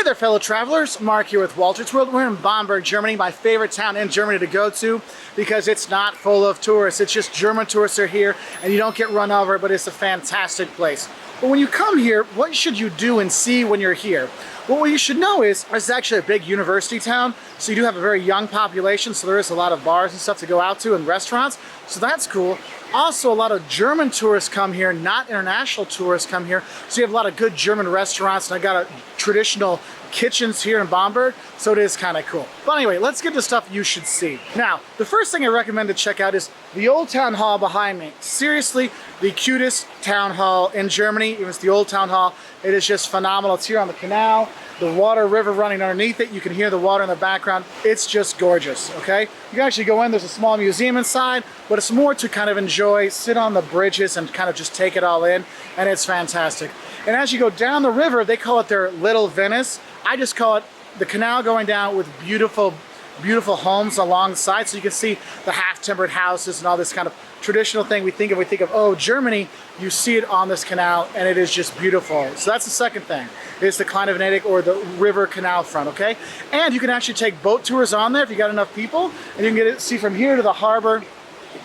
Hey there, fellow travelers. Mark here with Wolters World. We're in Bamberg, Germany, my favorite town in Germany to go to because it's not full of tourists. It's just German tourists are here and you don't get run over, but it's a fantastic place. But when you come here, what should you do and see when you're here? Well, what you should know is it's actually a big university town, so you do have a very young population, so there is a lot of bars and stuff to go out to and restaurants, so that's cool. Also, a lot of German tourists come here, not international tourists come here, so you have a lot of good German restaurants, and I got a traditional kitchens here in Bamberg, so it is kind of cool. But anyway, let's get to stuff you should see. Now, the first thing I recommend to check out is the old town hall behind me. Seriously, the cutest town hall in Germany. It was the old town hall. It is just phenomenal. It's here on the canal, the water river running underneath it. You can hear the water in the background. It's just gorgeous, okay? You can actually go in, there's a small museum inside, but it's more to kind of enjoy, sit on the bridges and kind of just take it all in, and it's fantastic. And as you go down the river, they call it their Little Venice. I just call it the canal going down with beautiful, beautiful homes alongside, so you can see the half-timbered houses and all this kind of traditional thing we think of, oh, Germany, you see it on this canal, and it is just beautiful. So that's the second thing. It's the Kleine Venedig or the river canal front, okay? And you can actually take boat tours on there if you got enough people, and you can see from here to the harbor.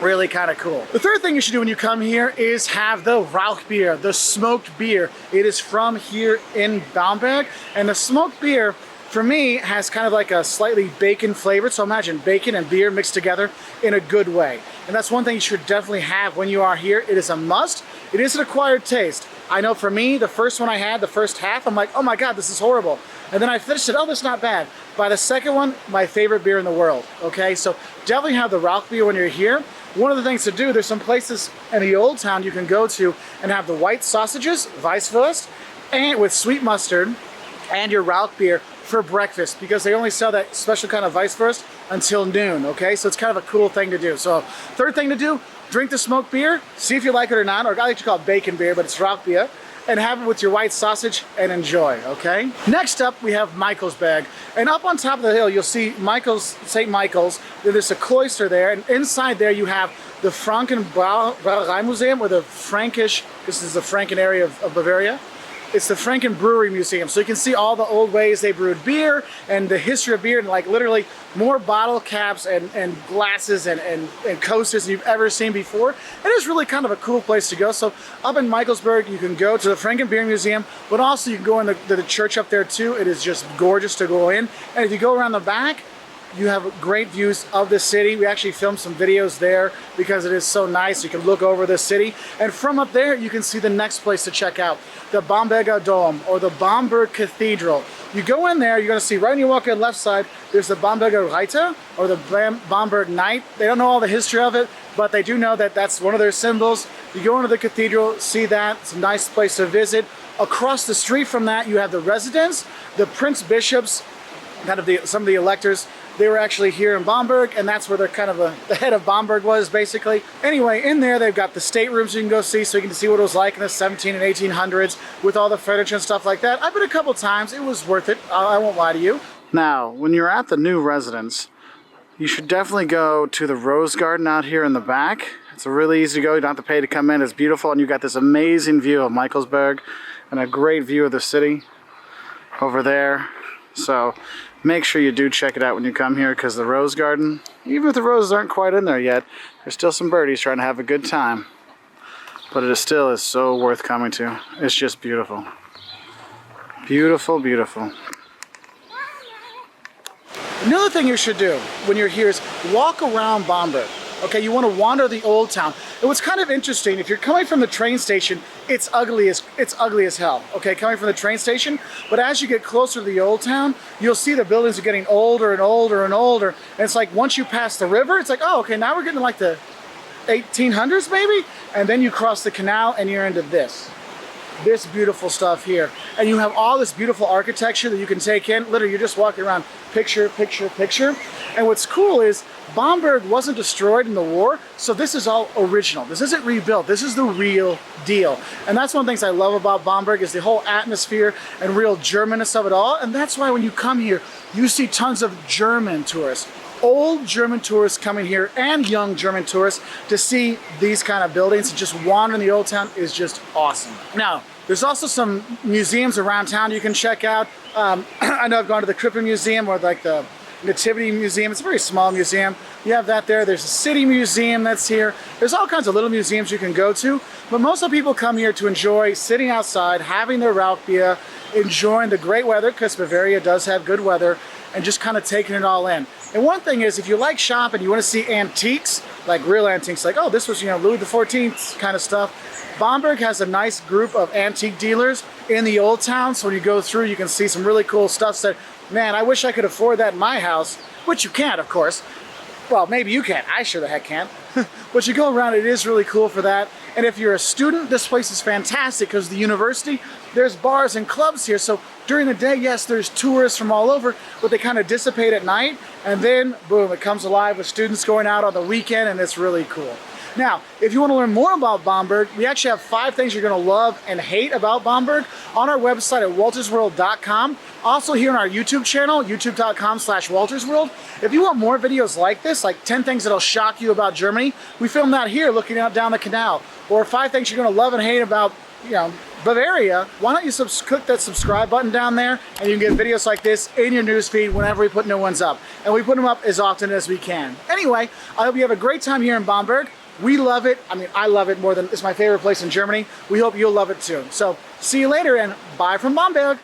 Really kind of cool. The third thing you should do when you come here is have the Rauchbier, the smoked beer. It is from here in Bamberg, and the smoked beer for me has kind of like a slightly bacon flavor, so imagine bacon and beer mixed together in a good way. And that's one thing you should definitely have when you are here. It is a must. It is an acquired taste. I know for me, the first one I had, the first half, I'm like, oh my God, this is horrible. And then I finished it, oh, that's not bad. By the second one, my favorite beer in the world, okay? So definitely have the Rauchbier when you're here. One of the things to do, there's some places in the old town you can go to and have the white sausages, Weisswurst, and with sweet mustard, and your Rauchbier for breakfast, because they only sell that special kind of Weisswurst until noon, okay? So it's kind of a cool thing to do. So third thing to do, drink the smoked beer, see if you like it or not, or I like to call it bacon beer, but it's Rauchbier, and have it with your white sausage and enjoy, okay? Next up, we have Michaelsberg. And up on top of the hill, you'll see St. Michael's. There's a cloister there, and inside there you have the Franken Museum, or the Frankish, this is the Franken area of Bavaria. It's the Franken Brewery Museum, so you can see all the old ways they brewed beer and the history of beer, and like literally more bottle caps and glasses and coasters than you've ever seen before. It is really kind of a cool place to go. So up in Michaelsberg, you can go to the Franken Beer Museum, but also you can go in the church up there too. It is just gorgeous to go in. And if you go around the back, you have great views of the city. We actually filmed some videos there because it is so nice. You can look over the city. And from up there, you can see the next place to check out, the Bamberger Dome, or the Bamberg Cathedral. You go in there, you're gonna see right when you walk in left side, there's the Bamberger Reiter, or the Bamberg Knight. They don't know all the history of it, but they do know that that's one of their symbols. You go into the cathedral, see that, it's a nice place to visit. Across the street from that, you have the residence, the Prince Bishops, kind of some of the electors. They were actually here in Bamberg, and that's where they're kind of the head of Bamberg was, basically. Anyway, in there they've got the staterooms you can go see, so you can see what it was like in the 17 and 1800s with all the furniture and stuff like that. I've been a couple times. It was worth it. I won't lie to you. Now, when you're at the new residence, you should definitely go to the Rose Garden out here in the back. It's really easy to go. You don't have to pay to come in. It's beautiful, and you've got this amazing view of Michaelsberg and a great view of the city over there. So make sure you do check it out when you come here, because the Rose Garden, even if the roses aren't quite in there yet, there's still some birdies trying to have a good time. But it still is so worth coming to. It's just beautiful. Beautiful, beautiful. Another thing you should do when you're here is walk around Bamberg. Okay, you want to wander the old town. And what's kind of interesting, if you're coming from the train station, it's ugly as hell, okay, coming from the train station. But as you get closer to the old town, you'll see the buildings are getting older and older and older. And it's like once you pass the river, it's like, oh, okay, now we're getting like the 1800s maybe? And then you cross the canal and you're into this beautiful stuff here. And you have all this beautiful architecture that you can take in. Literally, you're just walking around, picture, picture, picture. And what's cool is Bamberg wasn't destroyed in the war, so this is all original. This isn't rebuilt. This is the real deal. And that's one of the things I love about Bamberg, is the whole atmosphere and real Germanness of it all. And that's why when you come here, you see tons of German tourists. Old German tourists coming here and young German tourists to see these kind of buildings. Just wandering the old town is just awesome. Now, There's also some museums around town you can check out. I know I've gone to the Krippen Museum or like the Nativity Museum. It's a very small museum. You have that there. There's a city museum that's here. There's all kinds of little museums you can go to, but most of the people come here to enjoy sitting outside, having their Rauchbier, enjoying the great weather, because Bavaria does have good weather, and just kind of taking it all in. And one thing is, if you like shopping, you want to see antiques, like real antiques, like, oh, this was, Louis XIV kind of stuff. Bamberg has a nice group of antique dealers in the old town, so when you go through, you can see some really cool stuff that, man, I wish I could afford that in my house, which you can't, of course. Well, maybe you can. I sure the heck can't. But you go around, it is really cool for that. And if you're a student, this place is fantastic because the university, there's bars and clubs here. So during the day, yes, there's tourists from all over, but they kind of dissipate at night. And then, boom, it comes alive with students going out on the weekend, and it's really cool. Now, if you want to learn more about Bamberg, we actually have 5 things you're going to love and hate about Bamberg on our website at woltersworld.com. Also here on our YouTube channel, youtube.com/woltersworld. If you want more videos like this, like 10 things that'll shock you about Germany, we filmed that here looking out down the canal. Or 5 things you're going to love and hate about, Bavaria. Why don't you click that subscribe button down there, and you can get videos like this in your newsfeed whenever we put new ones up. And we put them up as often as we can. Anyway, I hope you have a great time here in Bamberg. We love it. I mean, I love it more than it's my favorite place in Germany. We hope you'll love it too. So see you later, and bye from Bamberg.